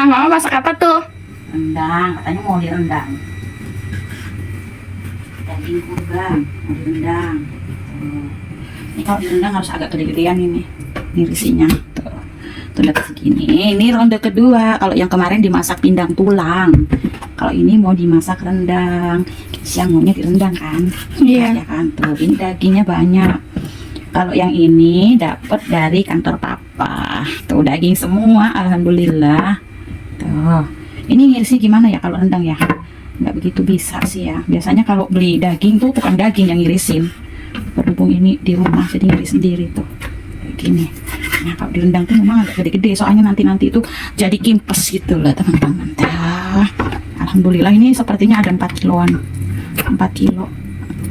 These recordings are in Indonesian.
Mama masak apa tuh? Rendang, katanya mau direndang. Daging kurban mau direndang. Tuh. Ini kalau direndang harus agak gede-gedean ini irisinya. Tuh lihat segini. Ini ronde kedua. Kalau yang kemarin dimasak pindang tulang. Kalau ini mau dimasak rendang. Siang maunya direndang kan? Iya. Ya kan? Tuh ini dagingnya banyak. Kalau yang ini dapat dari kantor papa. Tuh daging semua, alhamdulillah. Tuh. Ini ngirisnya gimana ya kalau rendang ya? Nggak begitu bisa sih ya. Biasanya kalau beli daging tuh bukan daging yang ngirisin. Berhubung ini di rumah jadi ngiris sendiri tuh. Kayak gini. Nah kalau di rendang tuh memang agak gede-gede. Soalnya nanti itu jadi kimpes gitu lah teman-teman. Alhamdulillah ini sepertinya ada 4 kiloan. 4 kilo.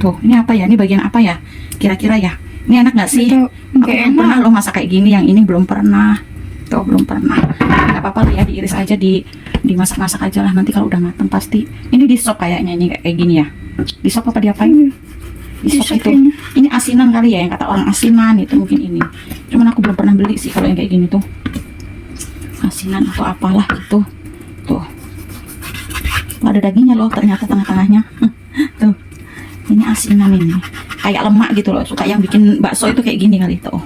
Tuh ini apa ya? Ini bagian apa ya? Kira-kira ya? Ini enak nggak sih? Itu Aku belum pernah loh masak kayak gini. Yang ini belum pernah. Tuh belum pernah. Nggak apa-apa lah ya, diiris aja, dimasak-masak aja lah. Nanti kalau udah matang pasti. Ini di sop kayaknya ini kayak gini ya. Di sop apa diapain? Di sop itu. Ini asinan kali ya, yang kata orang asinan itu mungkin ini. Cuman aku belum pernah beli sih kalau yang kayak gini tuh. Asinan atau apalah gitu. Tuh. Ada dagingnya loh ternyata tengah-tengahnya. Tuh. Ini asinan ini. Kayak lemak gitu loh. Suka yang bikin bakso itu kayak gini kali tuh.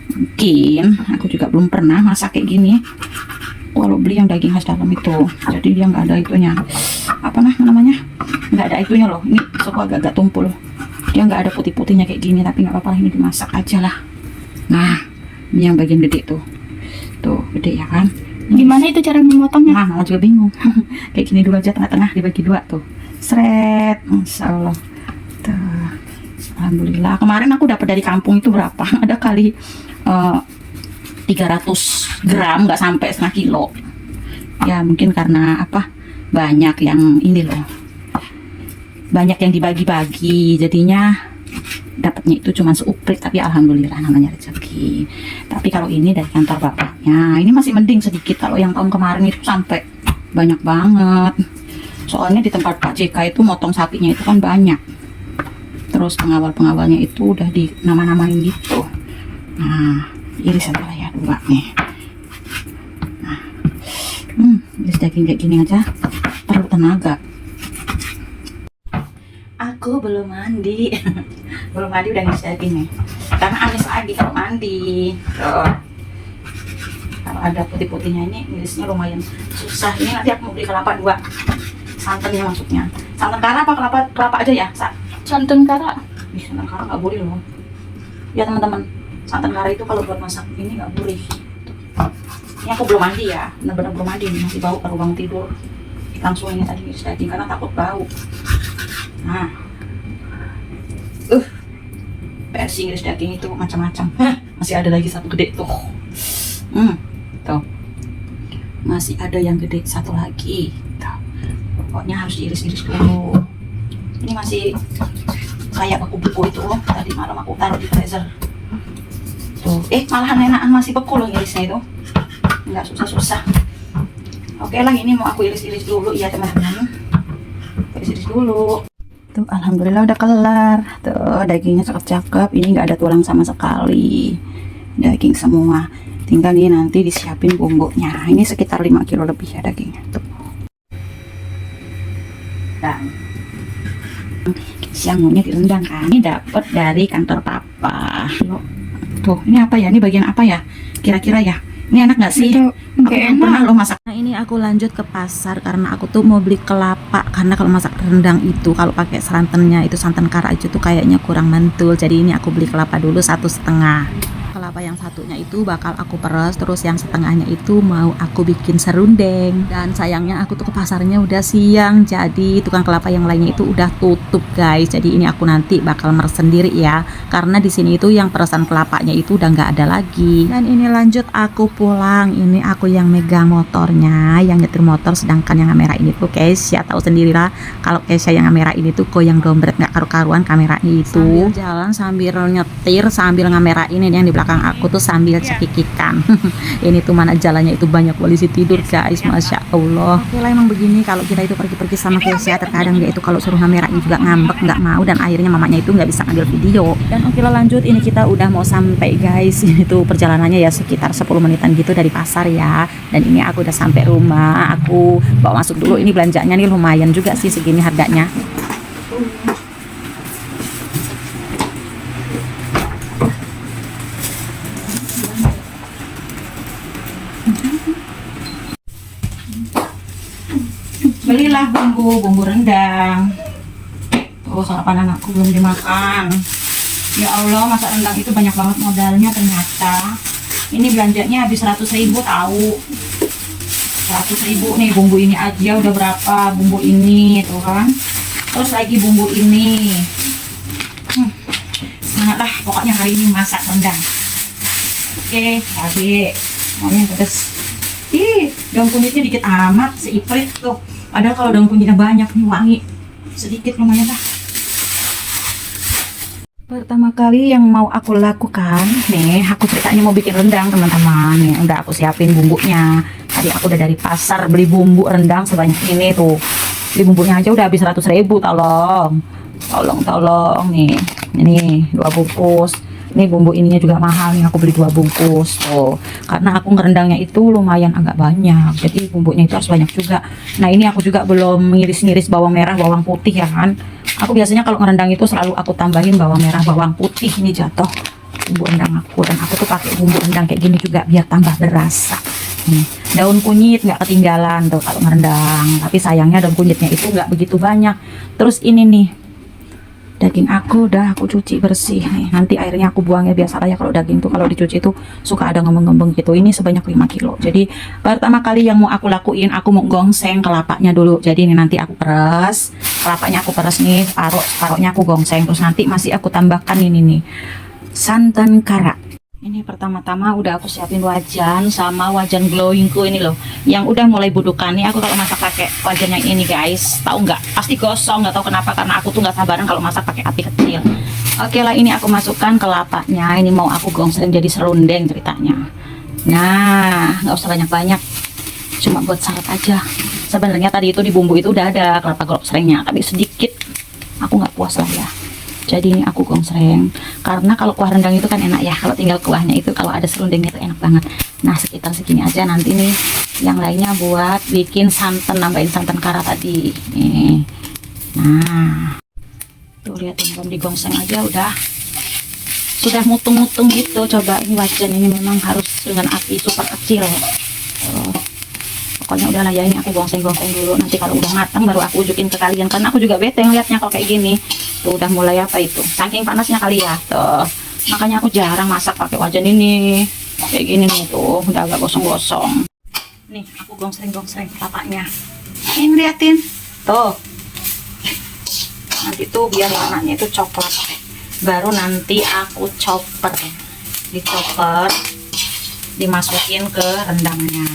Mungkin aku juga belum pernah masak kayak gini. Kalau beli yang daging khas dalam itu, jadi dia nggak ada itunya. Apa namanya? Nggak ada itunya loh. Ini suka agak-agak tumpul. Dia nggak ada putih-putihnya kayak gini, tapi nggak apa-apa, ini dimasak aja lah. Nah, ini yang bagian gede tuh. Tuh, gede ya kan? Gimana itu cara memotongnya? Nah, mama juga bingung. Kayak gini dulu aja, tengah-tengah dibagi dua tuh. Sret, Masya Allah. Tuh. Alhamdulillah. Kemarin aku dapat dari kampung itu berapa? Ada kali 300 gram, nggak sampai setengah kilo. Ya mungkin karena apa? Banyak yang ini loh. Banyak yang dibagi-bagi, jadinya dapatnya itu cuma seuprit, tapi alhamdulillah namanya rezeki. Tapi kalau ini dari kantor bapaknya, ini masih mending sedikit. Kalau yang tahun kemarin itu sampai banyak banget. Soalnya di tempat Pak JK itu motong sapinya itu kan banyak. Terus pengawal-pengawalnya itu udah di nama-namain gitu. Nah, iris aja lah ya dua nih. Nah, iris daging kayak gini aja perlu tenaga. Aku belum mandi. Belum mandi udah iris daging nih. Karena amis lagi kalau mandi. Tuh. Kalau ada putih-putihnya ini irisnya lumayan susah. Ini nanti aku mau beli kelapa 2. Santannya maksudnya. Santan kara apa kelapa aja ya? Santan kara. Santan kara nggak boleh loh. Ya teman-teman. Santan kara itu kalau buat masak ini nggak boleh. Ini aku belum mandi ya, benar-benar belum mandi, masih bau kalau bangun tidur. Langsung ini tadi iris daging karena takut bau. Nah, versi iris daging itu macam-macam. Masih ada lagi satu gede tuh. Tuh, masih ada yang gede satu lagi. Tuh. Pokoknya harus diiris-iris dulu. Ini masih kayak beku-beku itu. Tadi malam aku taruh di freezer. Tuh, malahan enakan masih beku loh irisnya itu, nggak susah-susah. Oke lah, ini mau aku iris-iris dulu ya teman-teman. Iris-iris dulu. Tuh, alhamdulillah udah kelar. Tuh, dagingnya cakep-cakep. Ini nggak ada tulang sama sekali. Daging semua. Tinggal nih nanti disiapin bumbunya. Ini sekitar 5 kilo lebih ya dagingnya. Tuh. Dan siang maunya direndang kan? Ini dapat dari kantor papa. Tuh, ini apa ya? Ini bagian apa ya? Kira-kira ya? Ini enak nggak sih? Itu Aku belum pernah lo masak. Nah ini aku lanjut ke pasar karena aku tuh mau beli kelapa. Karena kalau masak rendang itu kalau pakai santannya itu santan kara aja tuh kayaknya kurang mantul. Jadi ini aku beli kelapa dulu 1,5. Kelapa yang satunya itu bakal aku peres, terus yang setengahnya itu mau aku bikin serundeng. Dan sayangnya aku tuh ke pasarnya udah siang, jadi tukang kelapa yang lainnya itu udah tutup guys. Jadi ini aku nanti bakal meres sendiri ya, karena di sini itu yang peresan kelapanya itu udah nggak ada lagi. Dan ini lanjut aku pulang, ini aku yang megang motornya, yang nyetir motor, sedangkan yang kamera ini tuh Keisha. Tahu sendirilah kalau Keisha yang kamera ini tuh goyang dompet nggak karu-karuan kameranya itu. Sambil jalan sambil nyetir sambil ngamera ini yang di belakang aku tuh sambil cekikikan. Ini tuh mana jalannya itu banyak polisi tidur guys, masya Allah. Oke lah, emang begini kalau kita itu pergi-pergi sama Keisha, terkadang dia itu kalau suruh ngamerain juga ngambek, nggak mau, dan akhirnya mamanya itu nggak bisa ngambil video. Dan oke lah, lanjut, ini kita udah mau sampai guys. Ini tuh perjalanannya ya sekitar 10 menitan gitu dari pasar ya. Dan ini aku udah sampai rumah, aku bawa masuk dulu. Ini belanjanya nih lumayan juga sih, segini harganya. Belilah bumbu rendang. Oh, sarapan anakku belum dimakan. Ya Allah, masak rendang itu banyak banget modalnya ternyata. Ini belanjanya habis 100.000 tahu. 100.000 nih, bumbu ini aja udah berapa, bumbu ini tuh kan. Terus lagi bumbu ini. Semangat lah, pokoknya hari ini masak rendang. Oke, cabai. Maunya pedes. Ih, daun kunyitnya dikit amat, seiprit tuh. Padahal kalau daun kunyitnya banyak nih, wangi. Sedikit lumayan lah. Pertama kali yang mau aku lakukan nih, aku ceritanya mau bikin rendang teman-teman. Nih, udah aku siapin bumbunya. Tadi aku udah dari pasar beli bumbu rendang sebanyak ini tuh. Beli bumbunya aja udah habis 100.000, tolong nih. Ini 2 bungkus. Ini bumbu ininya juga mahal nih, aku beli 2 bungkus tuh. Karena aku ngerendangnya itu lumayan agak banyak, jadi bumbunya itu harus banyak juga. Nah, ini aku juga belum ngiris-ngiris bawang merah, bawang putih ya kan. Aku biasanya kalau ngerendang itu selalu aku tambahin bawang merah, bawang putih. Ini jatuh bumbu rendang aku, dan aku tuh pakai bumbu rendang kayak gini juga biar tambah berasa. Nih, daun kunyit nggak ketinggalan tuh kalau ngerendang, tapi sayangnya daun kunyitnya itu nggak begitu banyak. Terus ini nih, daging aku udah aku cuci bersih nih. Nanti airnya aku buang ya, biasa ya kalau daging tuh kalau dicuci tuh suka ada ngembeng-ngembeng gitu. Ini sebanyak 5 kilo. Jadi pertama kali yang mau aku lakuin, aku mau gongseng kelapanya dulu. Jadi ini nanti aku peres, kelapanya aku peres nih, separuhnya aku gongseng. Terus nanti masih aku tambahkan ini nih, santan kara. Ini pertama-tama udah aku siapin wajan sama wajan glowingku ini loh, yang udah mulai budukan nih. Aku kalau masak pakai wajan yang ini guys, tahu nggak? Pasti gosong, nggak tahu kenapa, karena aku tuh nggak sabaran kalau masak pakai api kecil. Oke lah, ini aku masukkan kelapanya. Ini mau aku gongseng jadi serundeng ceritanya. Nah, nggak usah banyak-banyak, cuma buat syarat aja. Sebenarnya tadi itu di bumbu itu udah ada kelapa gongsrengnya, tapi sedikit aku nggak puas lah ya. Jadi ini aku gongsreng, karena kalau kuah rendang itu kan enak ya, kalau tinggal kuahnya itu kalau ada serundengnya itu enak banget. Nah, sekitar segini aja. Nanti nih yang lainnya buat bikin santan, nambahin santan kara tadi nih. Nah, tuh lihatin, belum digongseng aja udah sudah mutung-mutung gitu. Coba ini wajan ini memang harus dengan api super kecil. Pokoknya udahlah ya, ini aku gongseng-gongseng dulu. Nanti kalau udah matang baru aku ujukin ke kalian, karena aku juga bete ngeliatnya kalau kayak gini. Tuh udah mulai apa itu, saking panasnya kali ya tuh. Makanya aku jarang masak pakai wajan ini. Kayak gini nih tuh, udah agak gosong-gosong. Nih, aku gongseng-gongseng kelapanya. Ini liatin. Tuh. Nanti tuh biar warnanya itu coklat. Baru nanti aku chopper. Di-chopper, dimasukin ke rendangnya.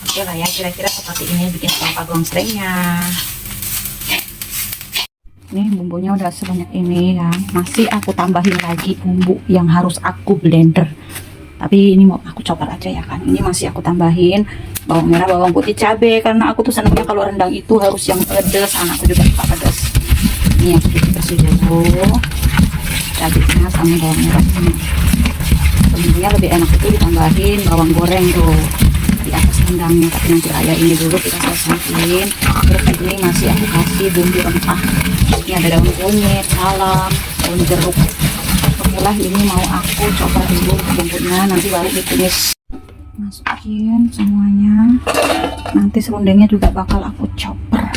Oke lah ya, kira-kira seperti ini bikin kelapa gongsrengnya. Nih bumbunya udah sebanyak ini ya. Masih aku tambahin lagi bumbu yang harus aku blender. Tapi ini mau aku chopper aja ya kan. Ini masih aku tambahin bawang merah, bawang putih, cabai. Karena aku tuh senangnya kalau rendang itu harus yang pedas. Anakku juga suka pedas. Ini aku kasih dulu cabainya sama bawang merah ini. Sebenarnya lebih enak itu ditambahin bawang goreng tuh di atas rendangnya, tapi nanti ayah ini dulu kita selesaiin. Terus ini masih aku kasih bumbu rempah. Ini ada daun kunyit, salam, daun jeruk. Oke lah, ini mau aku coba dulu bumbunya, nanti baru ditumis. Masukin semuanya. Nanti serundengnya juga bakal aku chopper.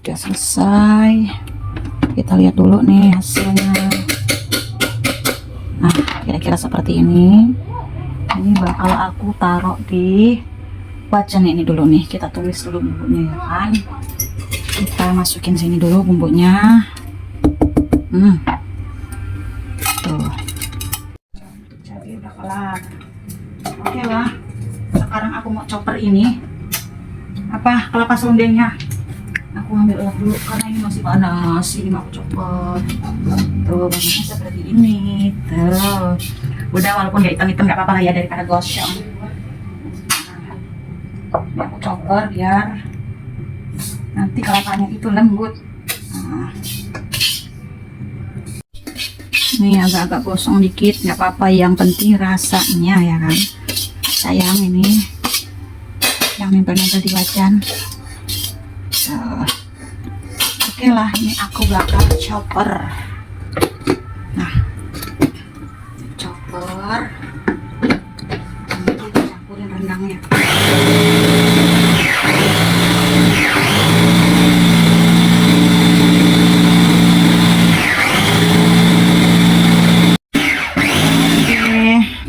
Udah selesai, kita lihat dulu nih hasilnya. Nah, kira-kira seperti ini. Ini bakal aku taruh di wajan ini dulu nih. Kita tumis dulu bumbunya ya kan. Kita masukin sini dulu bumbunya. Tuh, cabai udah kelar. Oke lah, sekarang aku mau chopper ini. Aku kelapa serundengnya. Aku ambil elak dulu karena ini masih panas. Ini mau aku copot. Tuh bentuknya seperti ini. Tuh. Udah walaupun nggak hitam-hitam nggak apa-apa lah ya daripada gosong. Ini aku copot biar nanti kelapanya itu lembut. Nah. Ini agak-agak gosong dikit, nggak apa-apa. Yang penting rasanya ya kan. Sayang ini yang nempel-nempel di wajan. Oke lah, ini aku bakal chopper. Nah, chopper. Nanti campurin rendangnya.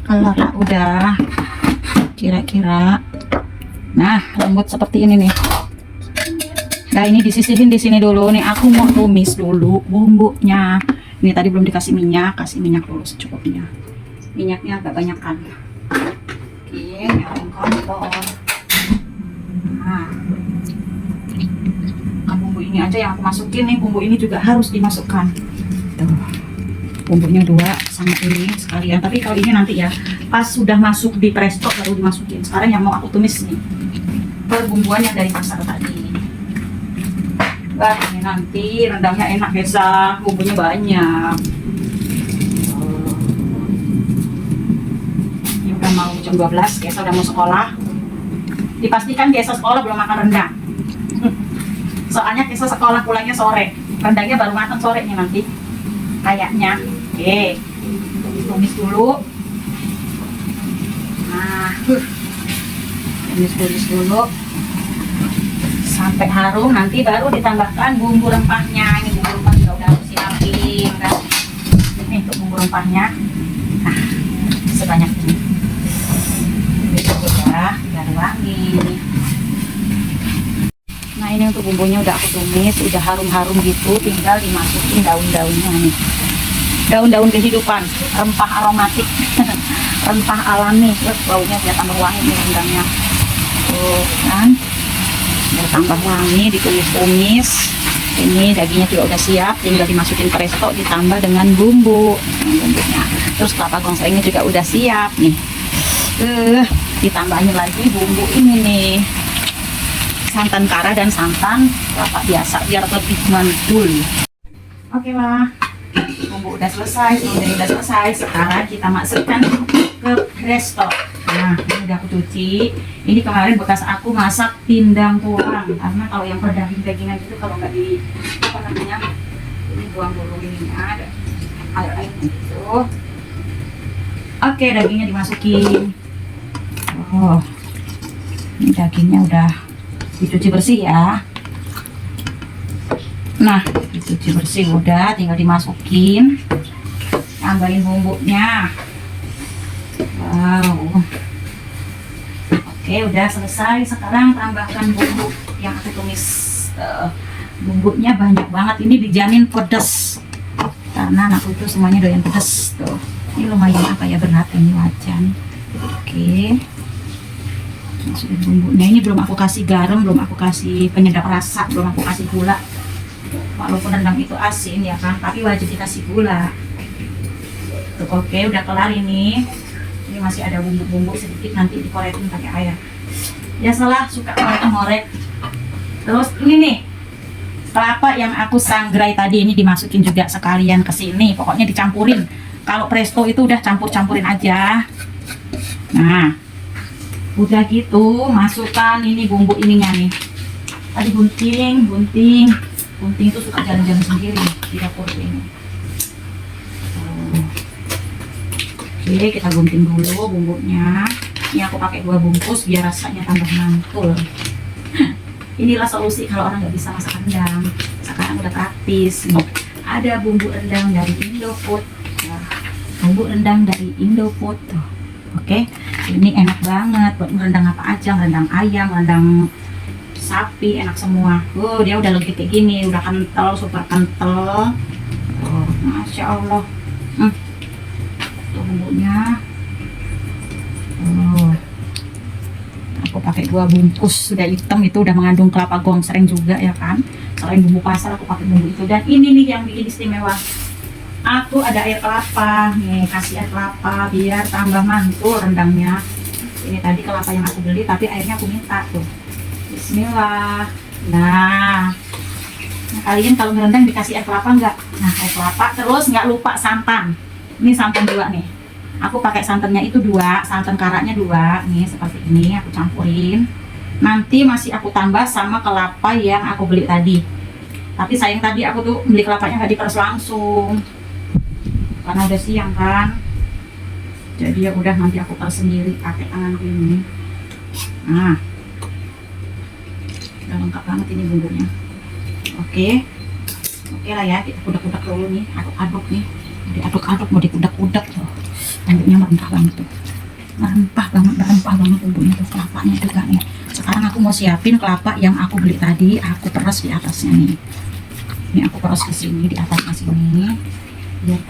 Kalau udah kira-kira, nah lembut seperti ini nih. Nah ini disisihin di sini dulu nih. Aku mau tumis dulu bumbunya. Ini tadi belum dikasih minyak, kasih minyak dulu secukupnya. Minyaknya agak banyak kan. Oke, nyalain kompor. Nah, bumbu ini aja yang aku masukin nih. Bumbu ini juga harus dimasukkan. Tuh. Bumbunya 2 sama ini sekalian, tapi kalau ini nanti ya pas sudah masuk di presto baru dimasukin. Sekarang yang mau aku tumis nih perbumbuan yang dari pasar tadi. Wah ini nanti rendangnya enak Gesa, bumbunya banyak. Ini udah mau jam 12, Gesa udah mau sekolah. Dipastikan Gesa sekolah belum makan rendang. Soalnya Gesa sekolah pulangnya sore, rendangnya baru matang sorenya nanti kayaknya. Oke, tumis dulu. Nah, tumis dulu sampai harum, nanti baru ditambahkan bumbu rempahnya. Ini bumbu rempah juga udah aku siapin kan. Ini untuk bumbu rempahnya. Nah, sebanyak ini. Itu udah biar wangi. Nah, ini untuk bumbunya udah aku tumis, udah harum-harum gitu, tinggal dimasukin daun-daunnya nih. Daun-daun kehidupan, rempah aromatik, rempah alami, terus baunya biar tambah wangi nih rendangnya. Tuh kan, biar tambah wangi, ditumis-tumis. Ini dagingnya juga udah siap, tinggal dimasukin presto, ditambah dengan bumbunya. Terus kelapa gongsengnya juga udah siap nih. Ditambahin lagi bumbu ini nih, santan kara dan santan kelapa biasa biar lebih mantul. Oke lah. Bumbu udah selesai, serundeng udah selesai. Sekarang kita masukkan ke presto. Nah, ini udah aku cuci. Ini kemarin bekas aku masak pindang tulang. Karena kalau yang daging-dagingan itu kalau nggak di apa namanya, ini buang dulu ininya, ada air itu. Oke, dagingnya dimasukin. Oh, ini dagingnya udah dicuci bersih ya. Nah, dicuci bersih udah, tinggal dimasukin, tambahin bumbunya. Wow. Oke, udah selesai. Sekarang tambahkan bumbu yang aku tumis. Bumbunya banyak banget. Ini dijamin pedas karena anakku itu semuanya doyan pedas. Tuh, ini lumayan apa ya, berat ini wajan. Oke, masukin bumbunya. Ini belum aku kasih garam, belum aku kasih penyedap rasa, belum aku kasih gula. Walaupun rendang itu asin ya kan, tapi wajib dikasih gula. Tuh, oke, udah kelar ini. Ini masih ada bumbu-bumbu sedikit, nanti dikorekin pakai air. Biasalah suka ngorek-ngorek. Terus ini nih kelapa yang aku sangrai tadi, ini dimasukin juga sekalian ke sini. Pokoknya dicampurin. Kalau presto itu udah campur-campurin aja. Nah, udah gitu masukkan ini bumbu ininya nih. Tadi gunting itu suka jalan-jalan sendiri di dapur ini. Oke, kita gunting dulu bumbunya. Ini aku pakai 2 bungkus biar rasanya tambah mantul. Inilah solusi kalau orang nggak bisa masak rendang. Sekarang udah praktis. Nih, ada bumbu rendang dari Indofood. Nah, bumbu rendang dari Indofood. Oke, ini enak banget buat rendang apa aja, rendang ayam, rendang sapi, enak semua. Dia udah legit kayak gini, udah kental, super kental. Masya Allah. Tuh bumbunya. Aku pakai 2 bungkus sudah hitam, itu udah mengandung kelapa gongsreng juga ya kan. Selain bumbu pasar aku pakai bumbu itu. Dan ini nih yang bikin istimewa, aku ada air kelapa nih, kasih air kelapa biar tambah mantul rendangnya. Ini tadi kelapa yang aku beli tapi airnya aku minta tuh. Bismillah. Nah kalian kalau ngerendang dikasih air kelapa enggak? Nah air kelapa, terus nggak lupa santan. Ini santan 2 nih, aku pakai santannya itu 2, santan karaknya 2 nih, seperti ini aku campurin. Nanti masih aku tambah sama kelapa yang aku beli tadi, tapi sayang tadi aku tuh beli kelapanya nggak diperes langsung karena udah siang kan, jadi ya udah nanti aku peres sendiri pakai tanganku ini. Nah udah lengkap banget ini bumbunya. Oke lah ya, kita kudak-kudak dulu nih, aduk-aduk nih, diaduk-aduk mau dikudak-kudak tuh, bumbunya merempah banget tuh, merempah banget bumbunya tuh, kelapanya juga nih. Sekarang aku mau siapin kelapa yang aku beli tadi, aku peres di atasnya nih. Ini aku peres ke sini di atasnya sini biar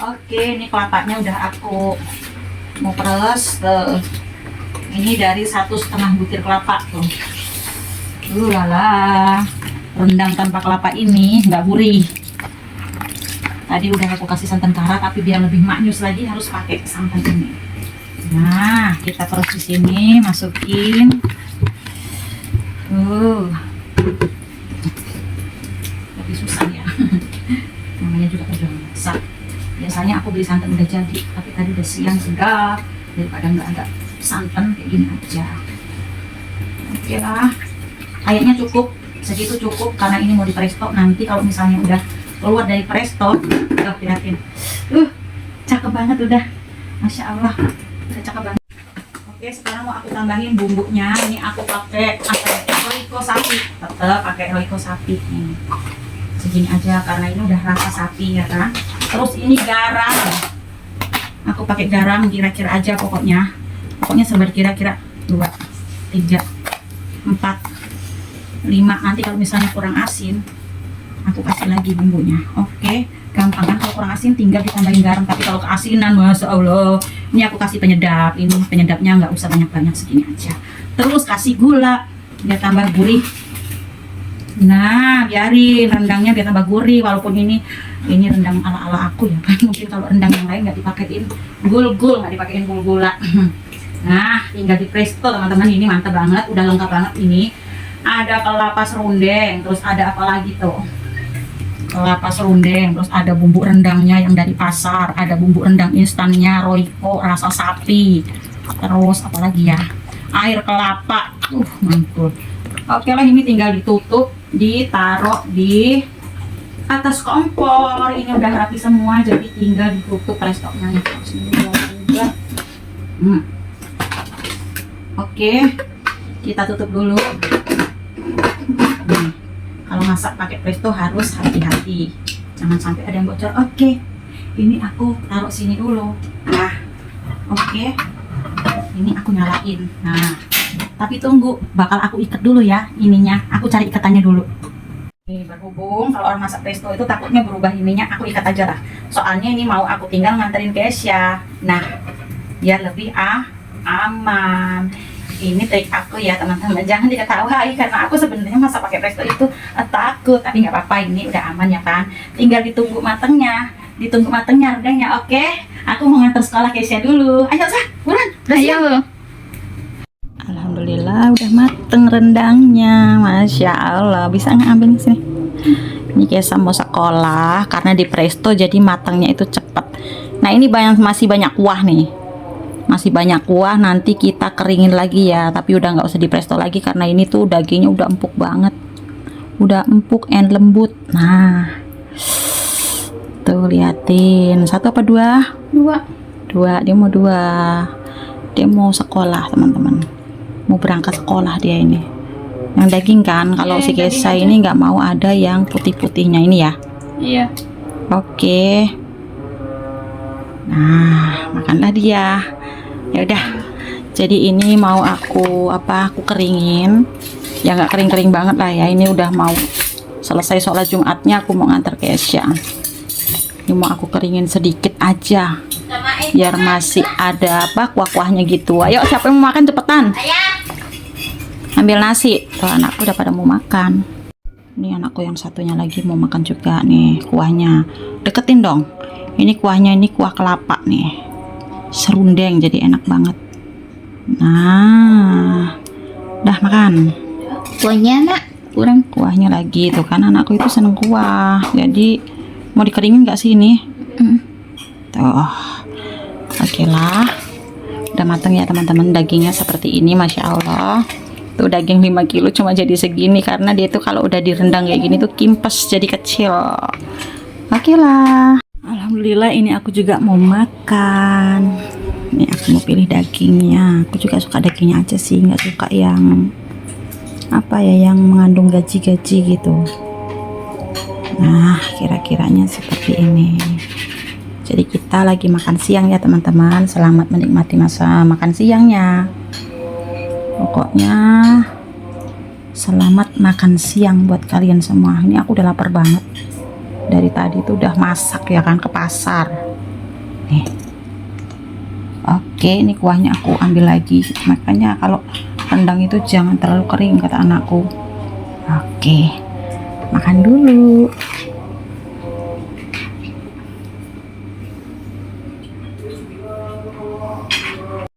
Oke, ini kelapanya udah aku mau peres tuh. Ini dari 1,5 butir kelapa tuh. Lala, rendang tanpa kelapa ini nggak gurih. Tadi udah aku kasih santan kara, tapi biar lebih maknyus lagi harus pakai santan ini. Nah, kita terus di sini masukin. Lebih susah ya. Namanya juga perjuangan masak. Biasanya aku beli santan udah jadi, tapi tadi udah siang segar, daripada nggak ada santan kayak gini aja. Oke lah, kayaknya cukup segitu cukup karena ini mau di presto. Nanti kalau misalnya udah keluar dari presto, lihatin, cakep banget udah, masya Allah, udah cakep banget. Oke, sekarang mau aku tambahin bumbunya. Ini aku pakai roiko sapi, tetap pakai roiko sapi ini. Segini aja karena ini udah rasa sapi ya kan. Terus ini garam, aku pakai garam kira-kira aja pokoknya sebar kira-kira 2, 3, 4, 5. Nanti kalau misalnya kurang asin aku kasih lagi bumbunya. Oke, gampang kan, kalau kurang asin tinggal ditambahin garam. Tapi kalau keasinan, masya Allah, ini aku kasih penyedap. Ini penyedapnya nggak usah banyak-banyak, segini aja. Terus kasih gula biar tambah gurih. Nah, biarin rendangnya biar tambah gurih. Walaupun ini rendang ala-ala aku ya kan. Mungkin kalau rendang yang lain nggak dipakein gul-gul, nggak dipakein gula. Nah, tinggal di presto teman-teman. Ini mantap banget, udah lengkap banget ini. Ada kelapa serundeng, terus ada apa lagi tuh? Kelapa serundeng, terus ada bumbu rendangnya yang dari pasar, ada bumbu rendang instannya Royco rasa sapi, terus apa lagi ya, air kelapa, mantul. Oke lah, ini tinggal ditutup, ditaruh di atas kompor. Ini udah rapi semua, jadi tinggal ditutup prestonya. Oke, kita tutup dulu. Kalau masak pakai presto harus hati-hati, jangan sampai ada yang bocor. Oke, ini aku taruh sini dulu. Nah, oke, ini aku nyalain. Nah, tapi tunggu, bakal aku ikat dulu ya ininya. Aku cari ikatannya dulu. Ini berhubung kalau orang masak presto itu takutnya berubah ininya, aku ikat aja lah. Soalnya ini mau aku tinggal nganterin Kesya. Nah, biar lebih aman. Ini trik aku ya teman-teman, jangan diketawain karena aku sebenarnya masak pakai presto itu takut, tapi nggak apa-apa, ini udah aman ya kan. Tinggal ditunggu matangnya rendangnya. Oke, aku mau nganter sekolah Kesya dulu. Ayo Sah, buruan, Ayo. Alhamdulillah udah mateng rendangnya, masya Allah. Bisa ngambil sini. Ini Kesya mau sekolah karena di presto jadi matangnya itu cepat. Nah ini masih banyak kuah nih. Masih banyak kuah, nanti kita keringin lagi ya, tapi udah nggak usah di presto lagi karena ini tuh dagingnya udah empuk banget, udah empuk and lembut. Nah tuh liatin, 1 apa 2? 2, dia mau 2, dia mau sekolah teman-teman, mau berangkat sekolah dia ini. Yang daging kan, kalau si Kesya ini nggak mau ada yang putih-putihnya ini ya. Iya. Oke. Nah, makanlah dia. Ya udah. Jadi ini mau aku keringin. Ya nggak kering-kering banget lah ya. Ini udah mau selesai sholat Jumatnya, aku mau ngantar Kesya. Ini mau aku keringin sedikit aja. Biar masih ada kuah-kuahnya gitu. Ayo, siapa yang mau makan cepetan? Ambil nasi. Tuh anakku udah pada mau makan. Ini anakku yang satunya lagi mau makan juga nih kuahnya. Deketin dong. Ini kuahnya, ini kuah kelapa nih. Serundeng jadi enak banget. Nah, dah makan. Kuahnya nak kurang. Kuahnya lagi tuh kan anakku itu seneng kuah. Jadi mau dikeringin gak sih ini? Tuh. Oke lah. Udah mateng ya teman-teman, dagingnya seperti ini, masya Allah. Tuh daging 5 kilo cuma jadi segini karena dia tuh kalau udah direndang kayak gini tuh kimpes jadi kecil. Oke lah. Alhamdulillah ini aku juga mau makan. Ini aku mau pilih dagingnya. Aku juga suka dagingnya aja sih, nggak suka yang apa ya, yang mengandung gaji-gaji gitu. Nah, kira-kiranya seperti ini. Jadi kita lagi makan siang ya teman-teman. Selamat menikmati masa makan siangnya. Pokoknya selamat makan siang buat kalian semua. Ini aku udah lapar banget. Dari tadi tuh udah masak ya kan, ke pasar. Nih. Oke, ini kuahnya aku ambil lagi. Makanya kalau rendang itu jangan terlalu kering kata anakku. Oke. Makan dulu.